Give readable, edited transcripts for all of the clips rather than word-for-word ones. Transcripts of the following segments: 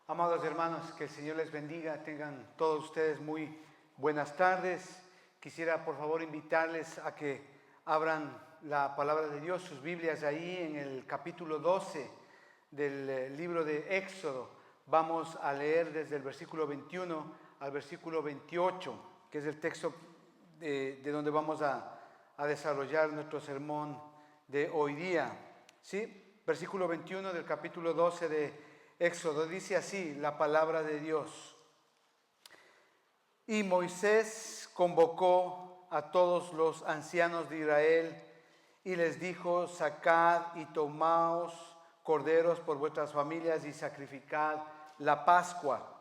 Amados hermanos, que el Señor les bendiga, tengan todos ustedes muy buenas tardes. Quisiera por favor invitarles a que abran la palabra de Dios, sus Biblias ahí en el capítulo 12 del libro de Éxodo. Vamos a leer desde el versículo 21 al versículo 28, que es el texto de donde vamos a desarrollar nuestro sermón de hoy día. ¿Sí? Versículo 21 del capítulo 12 de Éxodo, dice así la palabra de Dios. Y Moisés convocó a todos los ancianos de Israel y les dijo: sacad y tomaos corderos por vuestras familias y sacrificad la Pascua.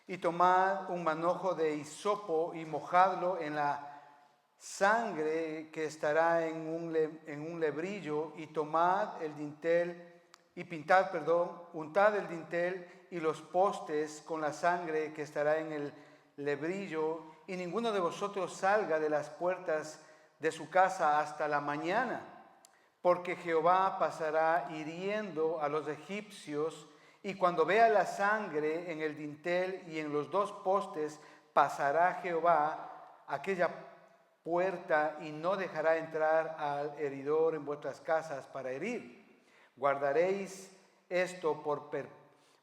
Y tomad un manojo de hisopo y mojadlo en la sangre que estará en un lebrillo, y tomad el dintel y untad el dintel y los postes con la sangre que estará en el lebrillo, y ninguno de vosotros salga de las puertas de su casa hasta la mañana, porque Jehová pasará hiriendo a los egipcios, y cuando vea la sangre en el dintel y en los dos postes, pasará Jehová aquella puerta y no dejará entrar al heridor en vuestras casas para herir. Guardaréis esto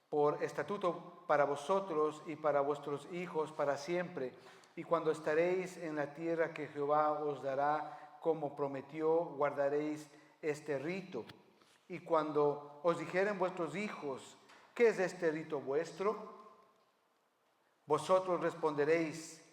por estatuto para vosotros y para vuestros hijos para siempre, y cuando estaréis en la tierra que Jehová os dará como prometió, guardaréis este rito. Y cuando os dijeren vuestros hijos: ¿qué es este rito vuestro?, vosotros responderéis: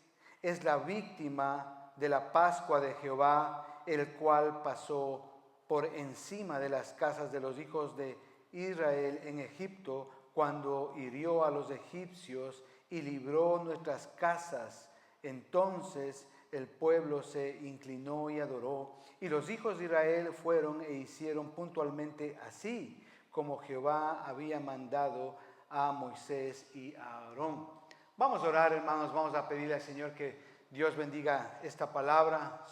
es la víctima de la Pascua de Jehová, el cual pasó por encima de las casas de los hijos de Israel en Egipto, cuando hirió a los egipcios y libró nuestras casas. Entonces el pueblo se inclinó y adoró, y los hijos de Israel fueron e hicieron puntualmente así como Jehová había mandado a Moisés y a Aarón. Vamos a orar, hermanos, vamos a pedirle al Señor que Dios bendiga esta palabra,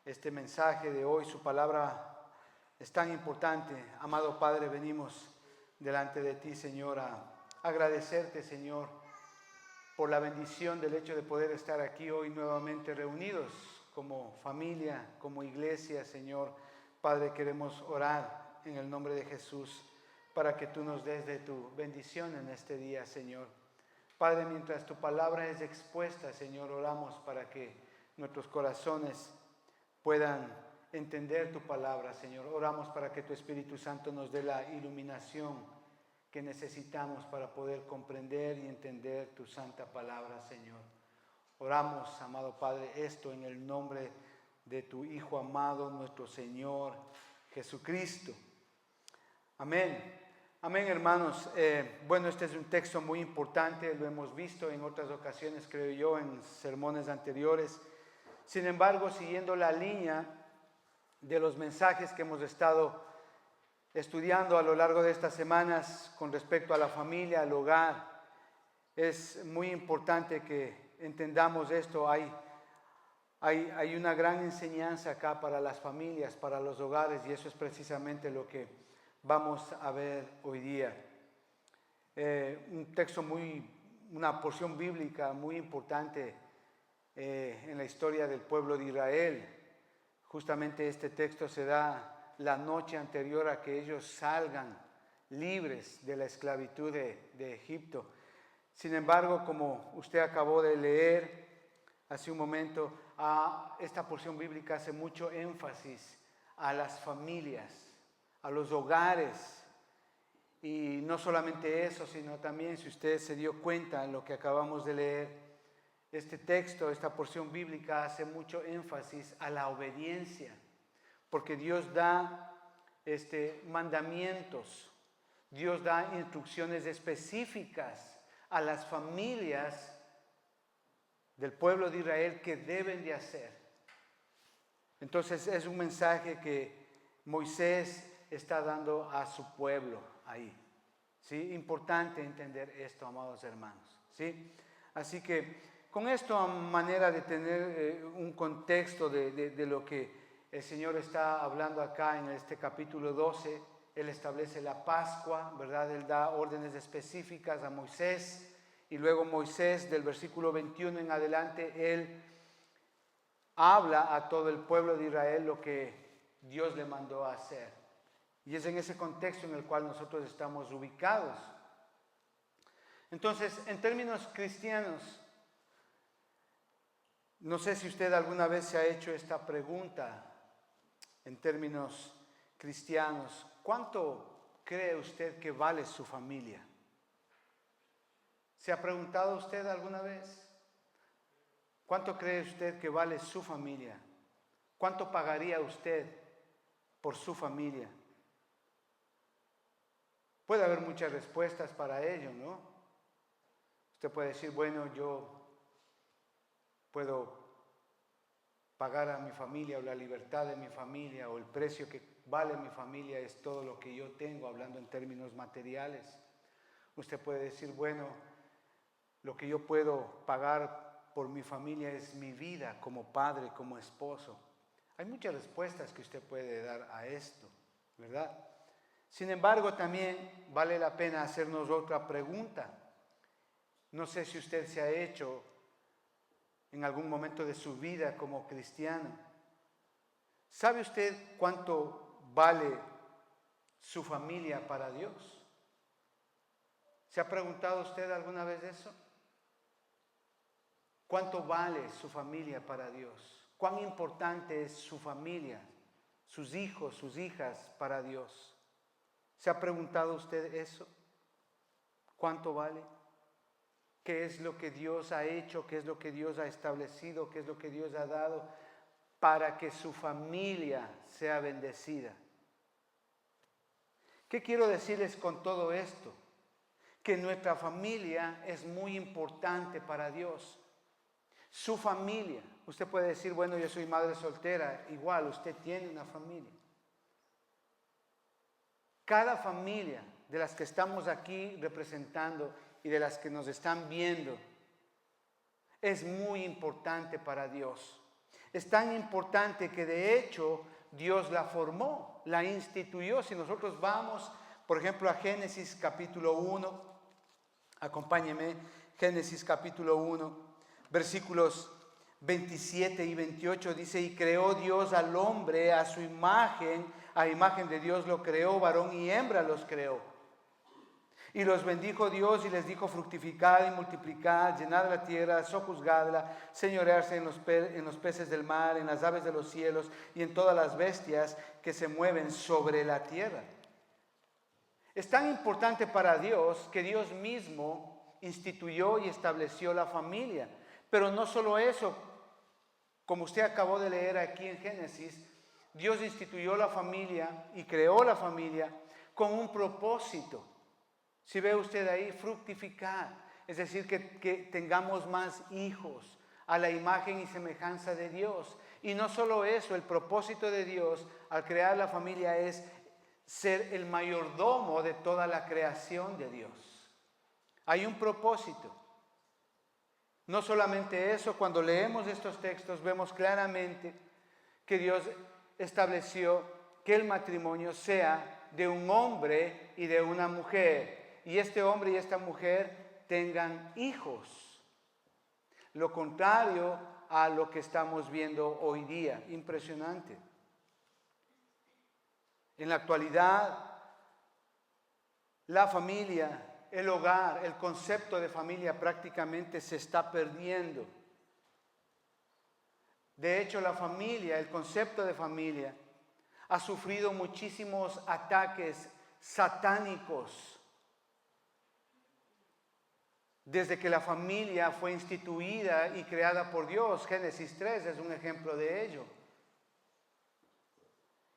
este mensaje de hoy. Su palabra es tan importante. Amado Padre, venimos delante de ti, Señor, a agradecerte, Señor, por la bendición del hecho de poder estar aquí hoy nuevamente reunidos como familia, como iglesia, Señor. Padre, queremos orar en el nombre de Jesús para que tú nos des de tu bendición en este día, Señor. Padre, mientras tu palabra es expuesta, Señor, oramos para que nuestros corazones puedan entender tu palabra, Señor. Oramos para que tu Espíritu Santo nos dé la iluminación que necesitamos para poder comprender y entender tu santa palabra, Señor. Oramos, amado Padre, esto en el nombre de tu Hijo amado, nuestro Señor Jesucristo. Amén. Amén, hermanos. Bueno, este es un texto muy importante, lo hemos visto en otras ocasiones, creo yo, en sermones anteriores. Sin embargo, siguiendo la línea de los mensajes que hemos estado estudiando a lo largo de estas semanas con respecto a la familia, al hogar, es muy importante que entendamos esto. Hay una gran enseñanza acá para las familias, para los hogares, y eso es precisamente lo que vamos a ver hoy día. Un texto una porción bíblica muy importante en la historia del pueblo de Israel. Justamente este texto se da la noche anterior a que ellos salgan libres de la esclavitud de Egipto. Sin embargo, como usted acabó de leer hace un momento, esta porción bíblica hace mucho énfasis a las familias, a los hogares. Y no solamente eso, sino también, si usted se dio cuenta en lo que acabamos de leer, este texto, esta porción bíblica hace mucho énfasis a la obediencia, porque Dios da mandamientos, Dios da instrucciones específicas a las familias del pueblo de Israel que deben de hacer. Entonces es un mensaje que Moisés está dando a su pueblo ahí. ¿Sí? Importante entender esto, amados hermanos. ¿Sí? Así que con esto, a manera de tener un contexto de lo que el Señor está hablando acá en este capítulo 12, Él establece la Pascua, ¿verdad? Él da órdenes específicas a Moisés y luego Moisés del versículo 21 en adelante, él habla a todo el pueblo de Israel lo que Dios le mandó a hacer. Y es en ese contexto en el cual nosotros estamos ubicados. Entonces, en términos cristianos, no sé si usted alguna vez se ha hecho esta pregunta en términos cristianos. ¿Cuánto cree usted que vale su familia? ¿Se ha preguntado usted alguna vez? ¿Cuánto cree usted que vale su familia? ¿Cuánto pagaría usted por su familia? Puede haber muchas respuestas para ello, ¿no? Usted puede decir, bueno, yo puedo pagar a mi familia o la libertad de mi familia o el precio que vale mi familia es todo lo que yo tengo, hablando en términos materiales. Usted puede decir, bueno, lo que yo puedo pagar por mi familia es mi vida como padre, como esposo. Hay muchas respuestas que usted puede dar a esto, ¿verdad? Sin embargo, también vale la pena hacernos otra pregunta. No sé si usted se ha hecho en algún momento de su vida como cristiano. ¿Sabe usted cuánto vale su familia para Dios? ¿Se ha preguntado usted alguna vez eso? ¿Cuánto vale su familia para Dios? ¿Cuán importante es su familia, sus hijos, sus hijas para Dios? ¿Se ha preguntado usted eso? ¿Cuánto vale? ¿Qué es lo que Dios ha hecho? ¿Qué es lo que Dios ha establecido? ¿Qué es lo que Dios ha dado para que su familia sea bendecida? ¿Qué quiero decirles con todo esto? Que nuestra familia es muy importante para Dios. Su familia. Usted puede decir, bueno, yo soy madre soltera. Igual, usted tiene una familia. Cada familia de las que estamos aquí representando y de las que nos están viendo es muy importante para Dios. Es tan importante que de hecho Dios la formó, la instituyó. Si nosotros vamos, por ejemplo, a Génesis capítulo 1, acompáñeme, Génesis capítulo 1. Versículos 27 y 28 dice, y creó Dios al hombre a su imagen, a imagen de Dios lo creó, varón y hembra los creó. Y los bendijo Dios y les dijo, fructificad y multiplicad, llenad la tierra, sojuzgadla, señorearse en los peces del mar, en las aves de los cielos y en todas las bestias que se mueven sobre la tierra. Es tan importante para Dios que Dios mismo instituyó y estableció la familia. Pero no solo eso, como usted acabó de leer aquí en Génesis, Dios instituyó la familia y creó la familia con un propósito. Si ve usted ahí, fructificar, es decir, que tengamos más hijos a la imagen y semejanza de Dios. Y no solo eso, el propósito de Dios al crear la familia es ser el mayordomo de toda la creación de Dios. Hay un propósito. No solamente eso, cuando leemos estos textos vemos claramente que Dios estableció que el matrimonio sea de un hombre y de una mujer, y este hombre y esta mujer tengan hijos. Lo contrario a lo que estamos viendo hoy día, impresionante. En la actualidad, la familia, el hogar, el concepto de familia prácticamente se está perdiendo. De hecho, la familia, el concepto de familia, ha sufrido muchísimos ataques satánicos. Desde que la familia fue instituida y creada por Dios, Génesis 3 es un ejemplo de ello.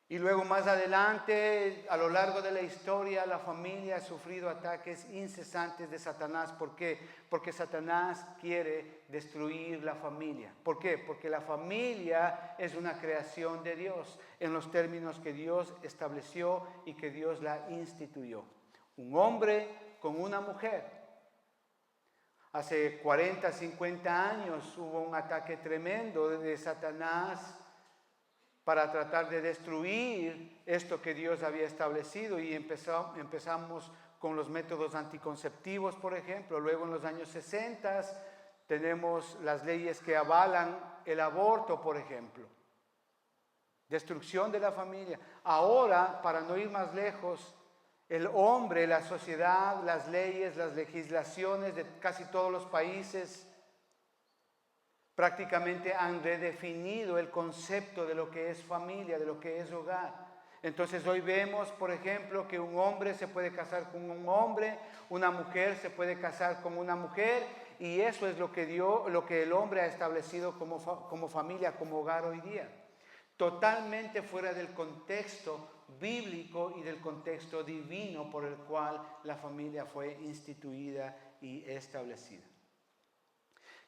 Y luego más adelante, a lo largo de la historia, la familia ha sufrido ataques incesantes de Satanás. ¿Por qué? Porque Satanás quiere destruir la familia. ¿Por qué? Porque la familia es una creación de Dios en los términos que Dios estableció y que Dios la instituyó. Un hombre con una mujer. Hace 40, 50 años hubo un ataque tremendo de Satanás para tratar de destruir esto que Dios había establecido, y empezamos con los métodos anticonceptivos, por ejemplo. Luego en los años 60 tenemos las leyes que avalan el aborto, por ejemplo. Destrucción de la familia. Ahora, para no ir más lejos, el hombre, la sociedad, las leyes, las legislaciones de casi todos los países prácticamente han redefinido el concepto de lo que es familia, de lo que es hogar. Entonces hoy vemos, por ejemplo, que un hombre se puede casar con un hombre, una mujer se puede casar con una mujer, y eso es lo que el hombre ha establecido como familia, como hogar hoy día. Totalmente fuera del contexto bíblico y del contexto divino por el cual la familia fue instituida y establecida.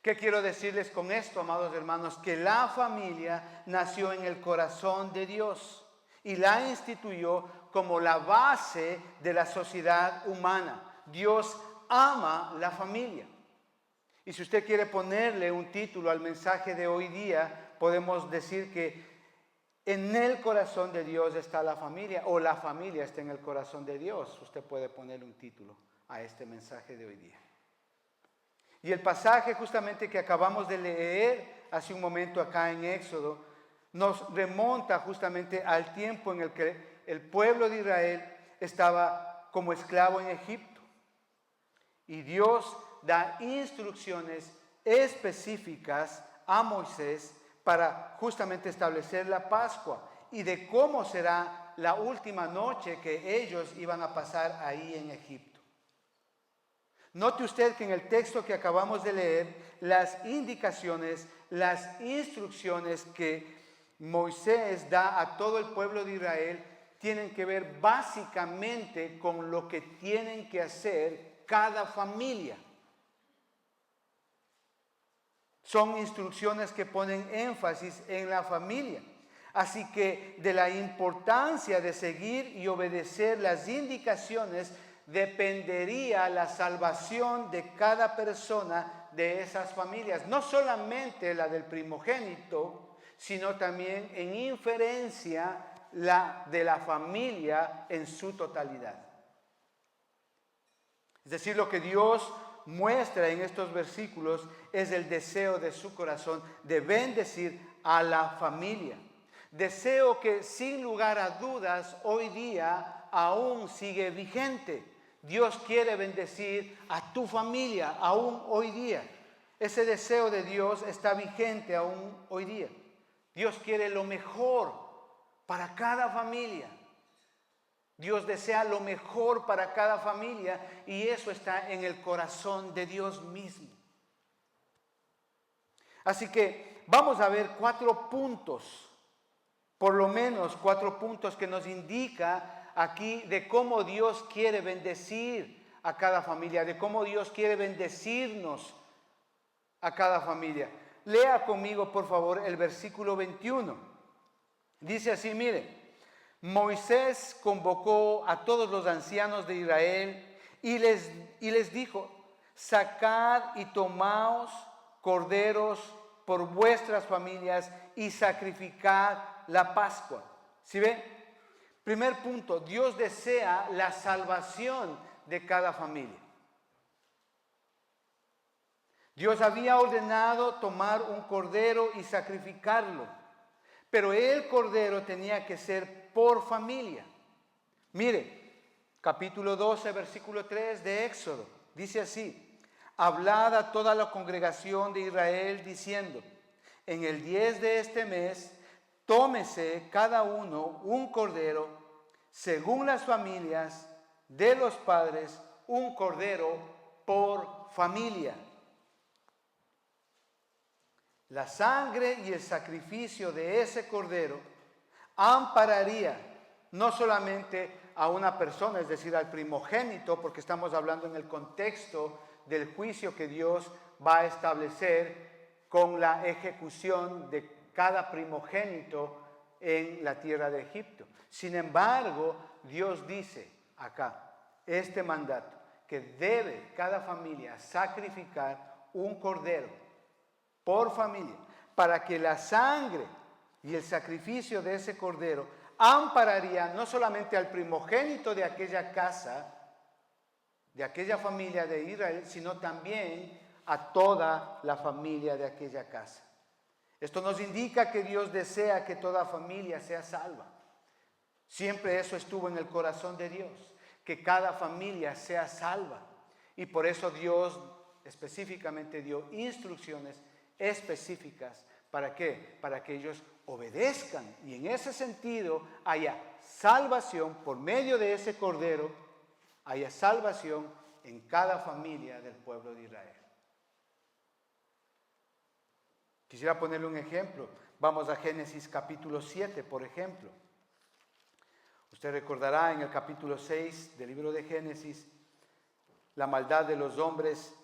¿Qué quiero decirles con esto, amados hermanos? Que la familia nació en el corazón de Dios y la instituyó como la base de la sociedad humana. Dios ama la familia. Y si usted quiere ponerle un título al mensaje de hoy día, podemos decir que en el corazón de Dios está la familia, o la familia está en el corazón de Dios. Usted puede ponerle un título a este mensaje de hoy día. Y el pasaje justamente que acabamos de leer hace un momento acá en Éxodo nos remonta justamente al tiempo en el que el pueblo de Israel estaba como esclavo en Egipto. Y Dios da instrucciones específicas a Moisés para justamente establecer la Pascua y de cómo será la última noche que ellos iban a pasar ahí en Egipto. Note usted que en el texto que acabamos de leer, las indicaciones, las instrucciones que Moisés da a todo el pueblo de Israel tienen que ver básicamente con lo que tienen que hacer cada familia. Son instrucciones que ponen énfasis en la familia. Así que de la importancia de seguir y obedecer las indicaciones dependería la salvación de cada persona de esas familias. No solamente la del primogénito, sino también en inferencia la de la familia en su totalidad. Es decir, lo que Dios muestra en estos versículos es el deseo de su corazón de bendecir a la familia. Deseo que sin lugar a dudas hoy día aún sigue vigente. Dios quiere bendecir a tu familia aún hoy día. Ese deseo de Dios está vigente aún hoy día. Dios quiere lo mejor para cada familia. Dios desea lo mejor para cada familia y eso está en el corazón de Dios mismo. Así que vamos a ver 4 puntos, por lo menos 4 puntos que nos indica aquí de cómo Dios quiere bendecir a cada familia, de cómo Dios quiere bendecirnos a cada familia. Lea conmigo, por favor, el versículo 21. Dice así, mire. Moisés convocó a todos los ancianos de Israel y les dijo: sacad y tomaos corderos por vuestras familias y sacrificad la Pascua. ¿Sí ven? Primer punto, Dios desea la salvación de cada familia. Dios había ordenado tomar un cordero y sacrificarlo, pero el cordero tenía que ser por familia. Mire, capítulo 12, versículo 3 de Éxodo, dice así: hablad a toda la congregación de Israel diciendo: en el 10 de este mes, tómese cada uno un cordero, según las familias de los padres, un cordero por familia. La sangre y el sacrificio de ese cordero ampararía no solamente a una persona, es decir, al primogénito, porque estamos hablando en el contexto del juicio que Dios va a establecer con la ejecución de cada primogénito en la tierra de Egipto. Sin embargo, Dios dice acá, este mandato, que debe cada familia sacrificar un cordero por familia, para que la sangre y el sacrificio de ese cordero ampararía no solamente al primogénito de aquella casa, de aquella familia de Israel, sino también a toda la familia de aquella casa. Esto nos indica que Dios desea que toda familia sea salva. Siempre eso estuvo en el corazón de Dios, que cada familia sea salva. Y por eso Dios específicamente dio instrucciones específicas. ¿Para qué? Para que ellos obedezcan. Y en ese sentido haya salvación por medio de ese cordero, haya salvación en cada familia del pueblo de Israel. Quisiera ponerle un ejemplo. Vamos a Génesis capítulo 7, por ejemplo. Usted recordará en el capítulo 6 del libro de Génesis, la maldad de los hombres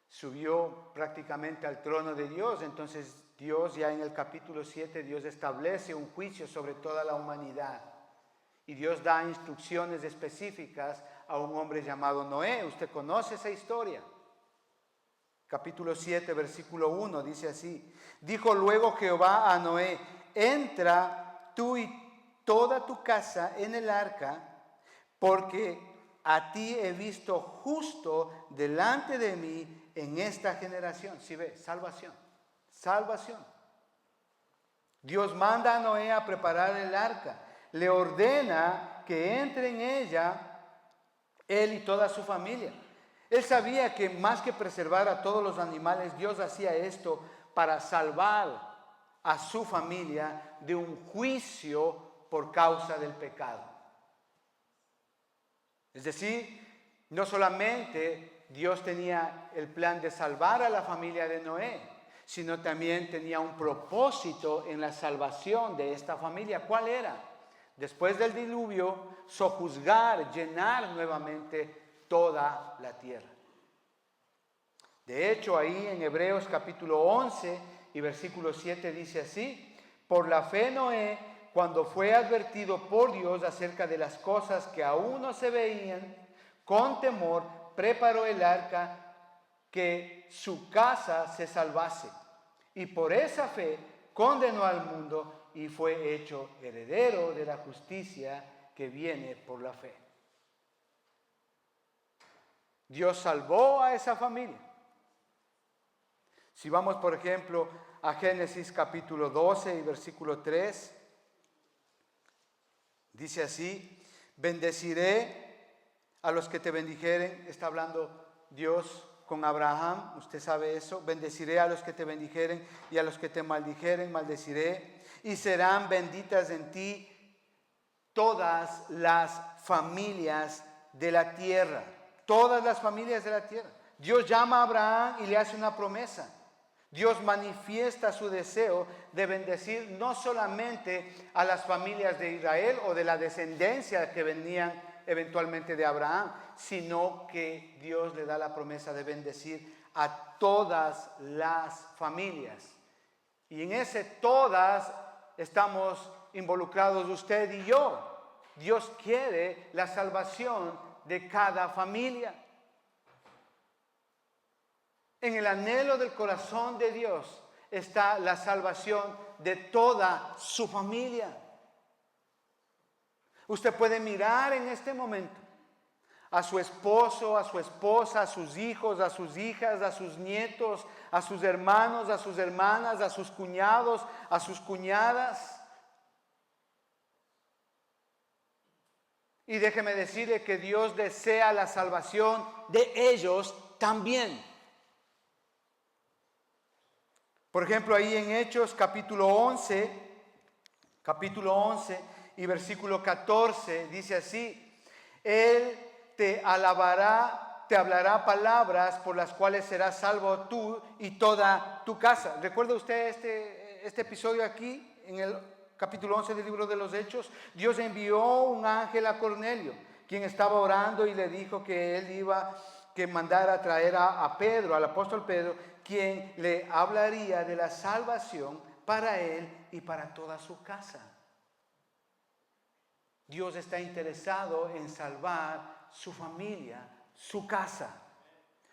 subió prácticamente al trono de Dios. Entonces Dios, ya en el capítulo 7, Dios establece un juicio sobre toda la humanidad. Y Dios da instrucciones específicas a un hombre llamado Noé. Usted conoce esa historia. Capítulo 7, versículo 1, dice así: dijo luego Jehová a Noé: entra tú y toda tu casa en el arca, porque a ti he visto justo delante de mí en esta generación. ¿Sí ve? Salvación, salvación. Dios manda a Noé a preparar el arca, le ordena que entre en ella él y toda su familia. Él sabía que más que preservar a todos los animales, Dios hacía esto para salvar a su familia de un juicio por causa del pecado. Es decir, no solamente Dios tenía el plan de salvar a la familia de Noé, sino también tenía un propósito en la salvación de esta familia. ¿Cuál era? Después del diluvio, sojuzgar, llenar nuevamente toda la tierra. De hecho, ahí en Hebreos capítulo 11 y versículo 7 dice así: por la fe Noé, cuando fue advertido por Dios acerca de las cosas que aún no se veían, con temor preparó el arca, que su casa se salvase. Y por esa fe condenó al mundo y fue hecho heredero de la justicia que viene por la fe. Dios salvó a esa familia. Si vamos, por ejemplo, a Génesis capítulo 12 y versículo 3, dice así: bendeciré a los que te bendijeren. Está hablando Dios con Abraham, usted sabe eso. Bendeciré a los que te bendijeren, y a los que te maldijeren maldeciré, y serán benditas en ti todas las familias de la tierra. Todas las familias de la tierra. Dios llama a Abraham y le hace una promesa. Dios manifiesta su deseo de bendecir no solamente a las familias de Israel o de la descendencia que venían eventualmente de Abraham, sino que Dios le da la promesa de bendecir a todas las familias. Y en ese todas estamos involucrados usted y yo. Dios quiere la salvación de cada familia. En el anhelo del corazón de Dios está la salvación de toda su familia. Usted puede mirar en este momento a su esposo, a su esposa, a sus hijos, a sus hijas, a sus nietos, a sus hermanos, a sus hermanas, a sus cuñados, a sus cuñadas. Y déjeme decirle que Dios desea la salvación de ellos también. Por ejemplo, ahí en Hechos capítulo 11 y versículo 14 dice así: Él te alabará, te hablará palabras por las cuales serás salvo tú y toda tu casa. ¿Recuerda usted este episodio aquí en el capítulo 11 del libro de los Hechos? Dios envió un ángel a Cornelio, quien estaba orando, y le dijo que él iba que mandara a traer a Pedro, al apóstol Pedro, quien le hablaría de la salvación para él y para toda su casa. Dios está interesado en salvar su familia, su casa.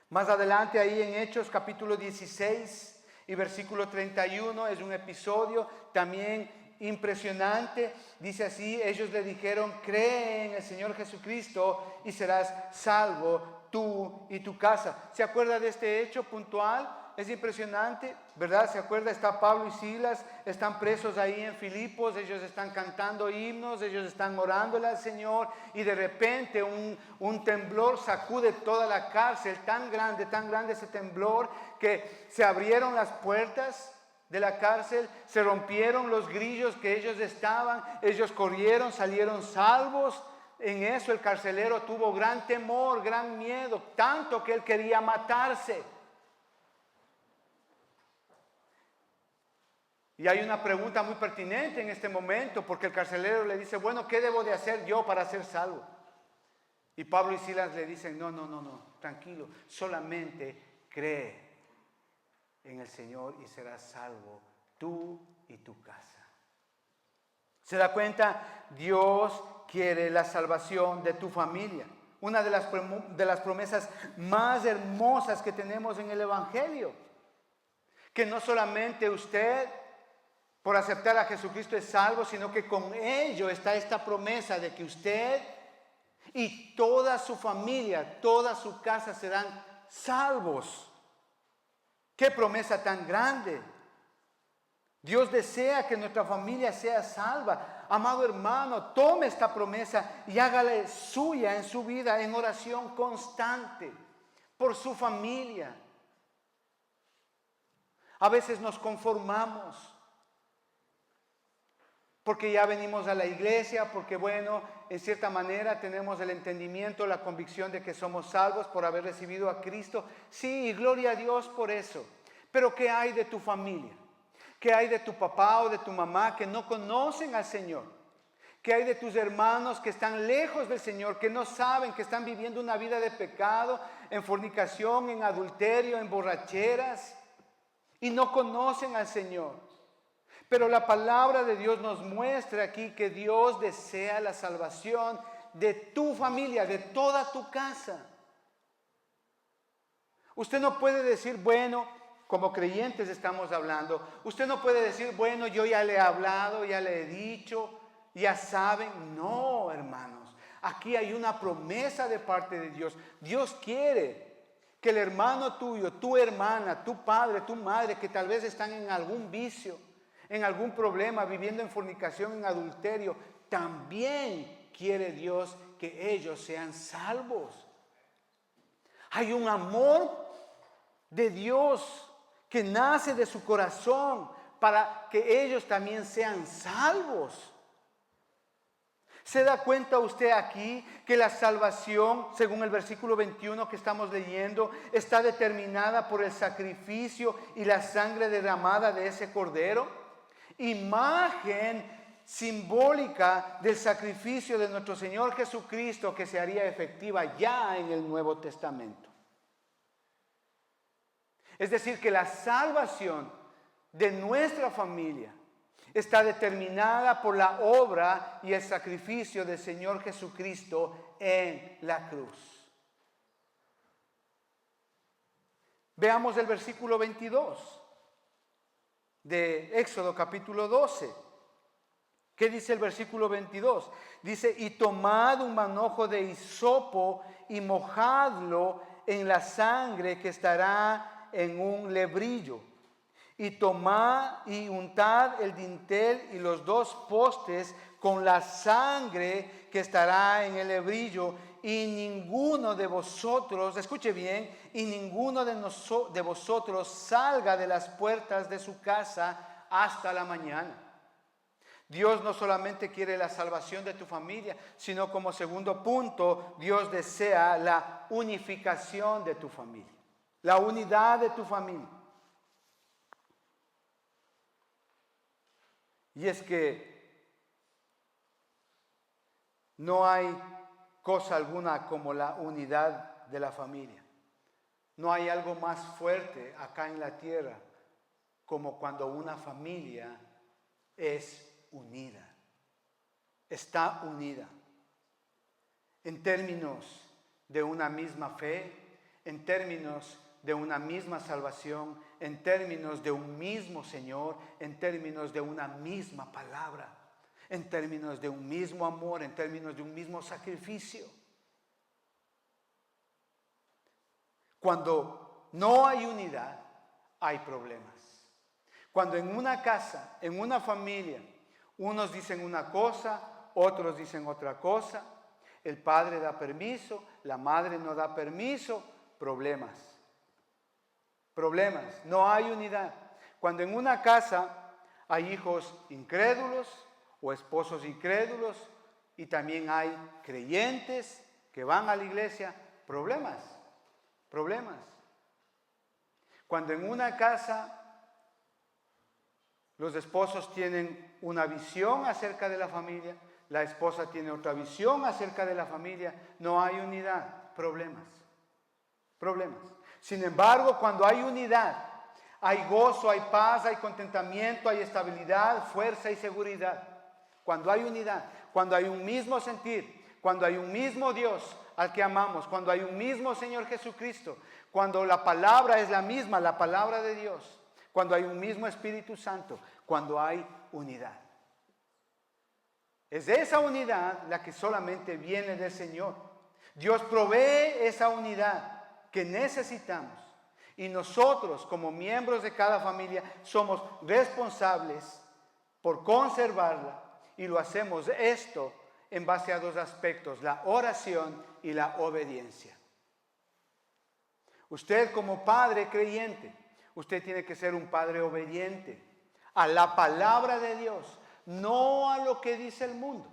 Más adelante ahí en Hechos capítulo 16 Y versículo 31 es un episodio también impresionante. Dice así: ellos le dijeron, cree en el Señor Jesucristo y serás salvo tú y tu casa. ¿Se acuerda de este hecho puntual? Es impresionante, ¿verdad? ¿Se acuerda? Está Pablo y Silas, están presos ahí en Filipos, ellos están cantando himnos, ellos están orándole al Señor, y de repente un temblor sacude toda la cárcel, tan grande ese temblor, que se abrieron las puertas de la cárcel, se rompieron los grillos que ellos estaban, ellos corrieron, salieron salvos. En eso el carcelero tuvo gran temor, gran miedo, tanto que él quería matarse. Y hay una pregunta muy pertinente en este momento, porque el carcelero le dice, bueno, ¿qué debo de hacer yo para ser salvo? Y Pablo y Silas le dicen, no, tranquilo, solamente cree en el Señor y serás salvo tú y tu casa. ¿Se da cuenta? Dios quiere la salvación de tu familia. Una de las promesas más hermosas que tenemos en el Evangelio. Que no solamente usted, por aceptar a Jesucristo, es salvo, sino que con ello está esta promesa de que usted y toda su familia, toda su casa serán salvos. ¡Qué promesa tan grande! Dios desea que nuestra familia sea salva. Amado hermano, tome esta promesa y hágala suya en su vida, en oración constante por su familia. A veces nos conformamos porque ya venimos a la iglesia, porque bueno, en cierta manera tenemos el entendimiento, la convicción de que somos salvos por haber recibido a Cristo. Sí, gloria a Dios por eso. Pero ¿qué hay de tu familia? ¿Qué hay de tu papá o de tu mamá que no conocen al Señor? ¿Qué hay de tus hermanos que están lejos del Señor, que no saben, que están viviendo una vida de pecado, en fornicación, en adulterio, en borracheras, y no conocen al Señor? Pero la palabra de Dios nos muestra aquí que Dios desea la salvación de tu familia, de toda tu casa. Usted no puede decir, bueno, como creyentes estamos hablando, usted no puede decir, bueno, yo ya le he hablado, ya le he dicho, ya saben. No, hermanos, aquí hay una promesa de parte de Dios. Dios quiere que el hermano tuyo, tu hermana, tu padre, tu madre, que tal vez están en algún vicio, en algún problema, viviendo en fornicación, en adulterio, también quiere Dios que ellos sean salvos. Hay un amor de Dios que nace de su corazón para que ellos también sean salvos. ¿Se da cuenta usted aquí que la salvación, según el versículo 21 que estamos leyendo, está determinada por el sacrificio y la sangre derramada de ese cordero? Imagen simbólica del sacrificio de nuestro Señor Jesucristo, que se haría efectiva ya en el Nuevo Testamento. Es decir, que la salvación de nuestra familia está determinada por la obra y el sacrificio del Señor Jesucristo en la cruz. Veamos el versículo 22 de Éxodo capítulo 12. ¿Qué dice el versículo 22? Dice, y tomad un manojo de hisopo y mojadlo en la sangre que estará en un lebrillo. Y tomad y untad el dintel y los dos postes con la sangre que estará en el lebrillo, y ninguno de vosotros, escuche bien, y ninguno de vosotros salga de las puertas de su casa hasta la mañana. Dios no solamente quiere la salvación de tu familia, sino como segundo punto, Dios desea la unificación de tu familia, la unidad de tu familia. Y es que no hay cosa alguna como la unidad de la familia. No hay algo más fuerte acá en la tierra como cuando una familia es unida, está unida en términos de una misma fe, en términos de una misma salvación, en términos de un mismo Señor, en términos de una misma palabra, en términos de un mismo amor, en términos de un mismo sacrificio. Cuando no hay unidad, hay problemas. Cuando en una casa, en una familia, unos dicen una cosa, otros dicen otra cosa, el padre da permiso, la madre no da permiso, problemas. Problemas, no hay unidad. Cuando en una casa hay hijos incrédulos o esposos incrédulos y también hay creyentes que van a la iglesia, problemas. Cuando en una casa los esposos tienen una visión acerca de la familia, la esposa tiene otra visión acerca de la familia, no hay unidad, problemas. Sin embargo, cuando hay unidad, hay gozo, hay paz, hay contentamiento, hay estabilidad, fuerza y seguridad. Cuando hay unidad, cuando hay un mismo sentir, cuando hay un mismo Dios al que amamos, cuando hay un mismo Señor Jesucristo, cuando la palabra es la misma, la palabra de Dios, cuando hay un mismo Espíritu Santo, cuando hay unidad. Es esa unidad la que solamente viene del Señor. Dios provee esa unidad que necesitamos. Y nosotros, como miembros de cada familia, somos responsables por conservarla. Y lo hacemos esto en base a dos aspectos, la oración y la obediencia. Usted como padre creyente, usted tiene que ser un padre obediente a la palabra de Dios, no a lo que dice el mundo,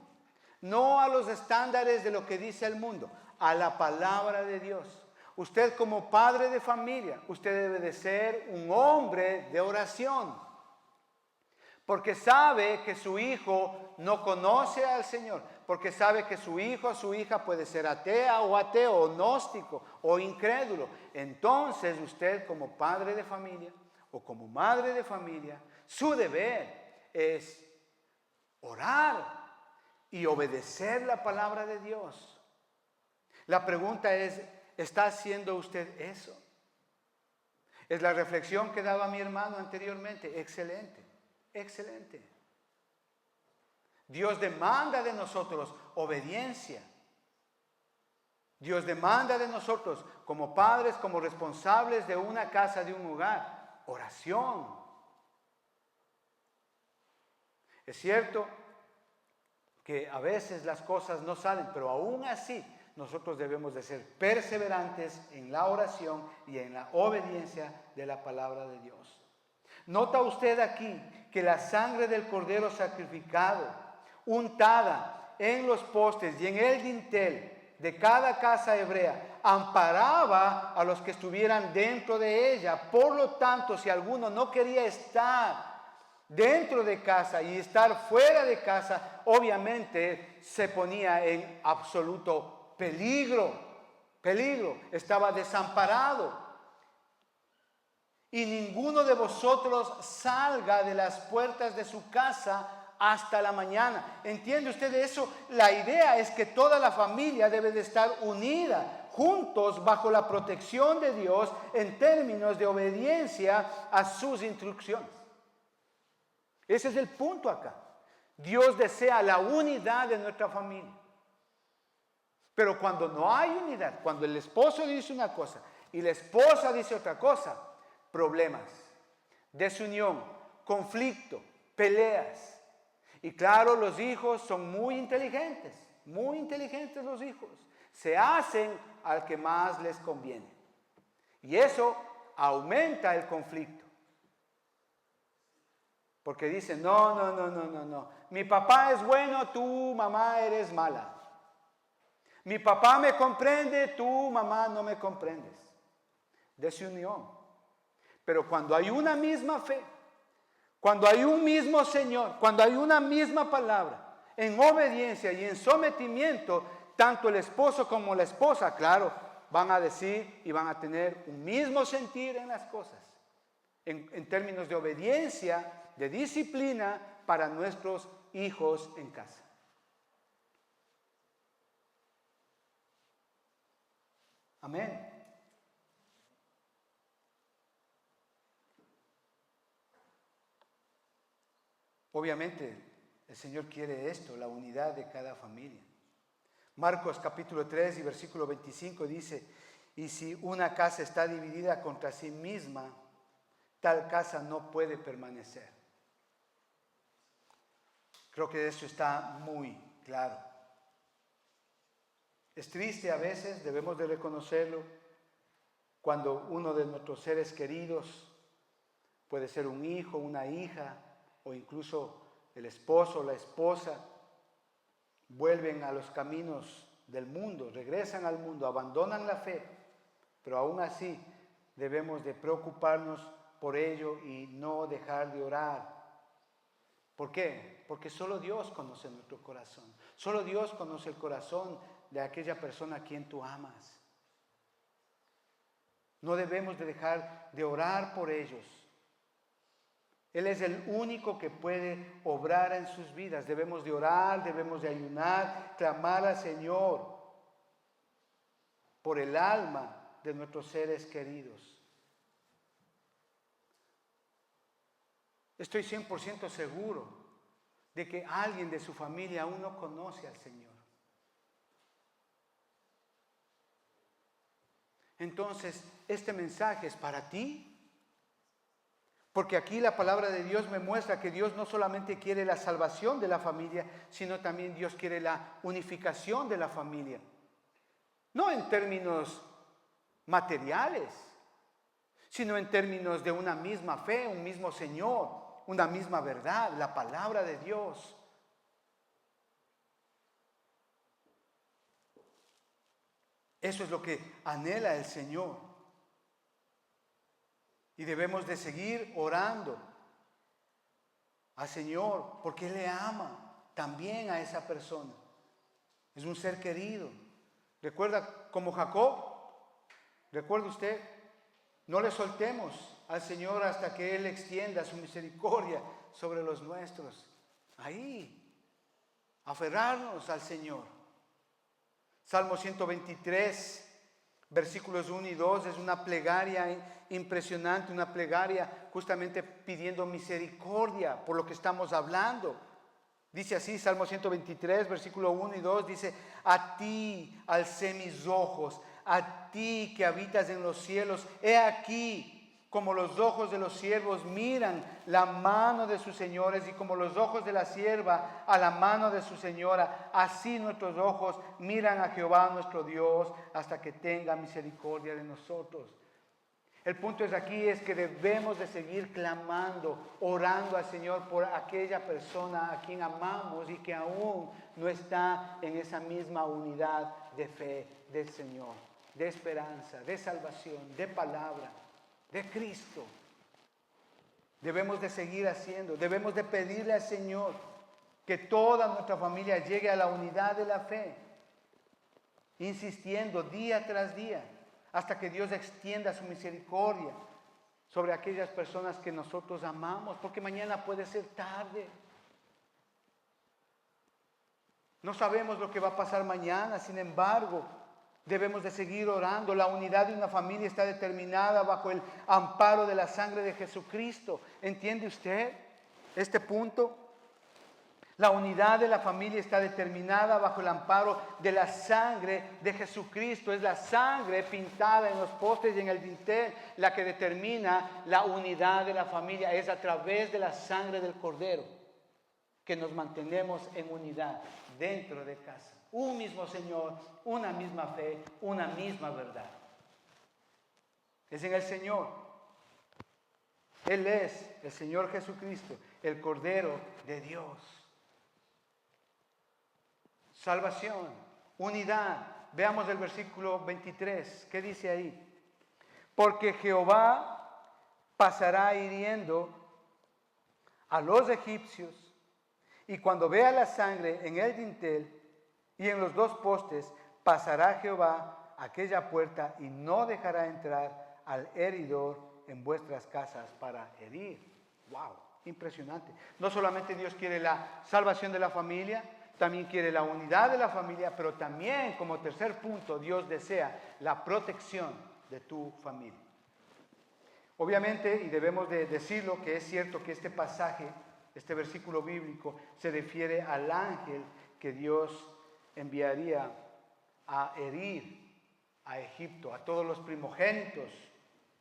no a los estándares de lo que dice el mundo, a la palabra de Dios. Usted como padre de familia, usted debe de ser un hombre de oración, porque sabe que su hijo no conoce al Señor, porque sabe que su hijo o su hija puede ser atea o ateo, o gnóstico o incrédulo. Entonces usted como padre de familia o como madre de familia, su deber es orar y obedecer la palabra de Dios. La pregunta es, ¿está haciendo usted eso? Es la reflexión que daba mi hermano anteriormente. Excelente. Dios demanda de nosotros obediencia. Dios demanda de nosotros como padres, como responsables de una casa, de un hogar, oración. Es cierto que a veces las cosas no salen, pero aún así nosotros debemos de ser perseverantes en la oración y en la obediencia de la palabra de Dios. ¿Nota usted aquí que la sangre del cordero sacrificado, untada en los postes y en el dintel de cada casa hebrea, amparaba a los que estuvieran dentro de ella? Por lo tanto, si alguno no quería estar dentro de casa y estar fuera de casa, obviamente se ponía en absoluto peligro, estaba desamparado. Y ninguno de vosotros salga de las puertas de su casa hasta la mañana. ¿Entiende usted eso? La idea es que toda la familia debe de estar unida, juntos bajo la protección de Dios en términos de obediencia a sus instrucciones. Ese es el punto acá. Dios desea la unidad de nuestra familia. Pero cuando no hay unidad, cuando el esposo dice una cosa y la esposa dice otra cosa, problemas, desunión, conflicto, peleas. Y claro, los hijos son muy inteligentes los hijos. Se hacen al que más les conviene. Y eso aumenta el conflicto. Porque dicen, no. Mi papá es bueno, tú, mamá, eres mala. Mi papá me comprende, tú, mamá, no me comprendes. Desunión. Pero cuando hay una misma fe, cuando hay un mismo Señor, cuando hay una misma palabra, en obediencia y en sometimiento, tanto el esposo como la esposa, claro, van a decir y van a tener un mismo sentir en las cosas, en términos de obediencia, de disciplina para nuestros hijos en casa. Amén. Obviamente, el Señor quiere esto, la unidad de cada familia. Marcos capítulo 3 y versículo 25 dice, y si una casa está dividida contra sí misma, tal casa no puede permanecer. Creo que eso está muy claro. Es triste a veces, debemos de reconocerlo, cuando uno de nuestros seres queridos, puede ser un hijo, una hija, o incluso el esposo o la esposa, vuelven a los caminos del mundo, regresan al mundo, abandonan la fe, pero aún así debemos de preocuparnos por ello y no dejar de orar. ¿Por qué? Porque solo Dios conoce nuestro corazón, solo Dios conoce el corazón de aquella persona a quien tú amas. No debemos de dejar de orar por ellos. Él es el único que puede obrar en sus vidas. Debemos de orar, debemos de ayunar, clamar al Señor por el alma de nuestros seres queridos. Estoy 100% seguro de que alguien de su familia aún no conoce al Señor. Entonces, este mensaje es para ti. Porque aquí la palabra de Dios me muestra que Dios no solamente quiere la salvación de la familia, sino también Dios quiere la unificación de la familia. No en términos materiales, sino en términos de una misma fe, un mismo Señor, una misma verdad, la palabra de Dios. Eso es lo que anhela el Señor. Y debemos de seguir orando al Señor, porque Él le ama también a esa persona. Es un ser querido. ¿Recuerda como Jacob? ¿Recuerda usted? No le soltemos al Señor hasta que Él extienda su misericordia sobre los nuestros. Ahí, aferrarnos al Señor. Salmo 123, versículos 1 y 2, es una plegaria impresionante, una plegaria justamente pidiendo misericordia por lo que estamos hablando. Dice así, Salmo 123, versículo 1 y 2, dice, a ti alcé mis ojos, a ti que habitas en los cielos, he aquí, como los ojos de los siervos miran la mano de sus señores y como los ojos de la sierva a la mano de su señora, así nuestros ojos miran a Jehová nuestro Dios hasta que tenga misericordia de nosotros. El punto es aquí es que debemos de seguir clamando, orando al Señor por aquella persona a quien amamos y que aún no está en esa misma unidad de fe del Señor, de esperanza, de salvación, de palabra, de Cristo. Debemos de seguir haciendo, debemos de pedirle al Señor que toda nuestra familia llegue a la unidad de la fe, insistiendo día tras día, hasta que Dios extienda su misericordia sobre aquellas personas que nosotros amamos, porque mañana puede ser tarde. No sabemos lo que va a pasar mañana, sin embargo, debemos de seguir orando. La unidad de una familia está determinada bajo el amparo de la sangre de Jesucristo. ¿Entiende usted este punto? La unidad de la familia está determinada bajo el amparo de la sangre de Jesucristo. Es la sangre pintada en los postes y en el dintel la que determina la unidad de la familia. Es a través de la sangre del Cordero que nos mantenemos en unidad dentro de casa. Un mismo Señor, una misma fe, una misma verdad. Es en el Señor. Él es el Señor Jesucristo, el Cordero de Dios. Salvación, unidad. Veamos el versículo 23. ¿Qué dice ahí? Porque Jehová pasará hiriendo a los egipcios, y cuando vea la sangre en el dintel y en los dos postes, pasará Jehová aquella puerta y no dejará entrar al heridor en vuestras casas para herir. ¡Wow! Impresionante. No solamente Dios quiere la salvación de la familia, también quiere la unidad de la familia, pero también como tercer punto Dios desea la protección de tu familia. Obviamente, y debemos de decirlo, que es cierto que este pasaje este versículo bíblico se refiere al ángel que Dios enviaría a herir a Egipto, a todos los primogénitos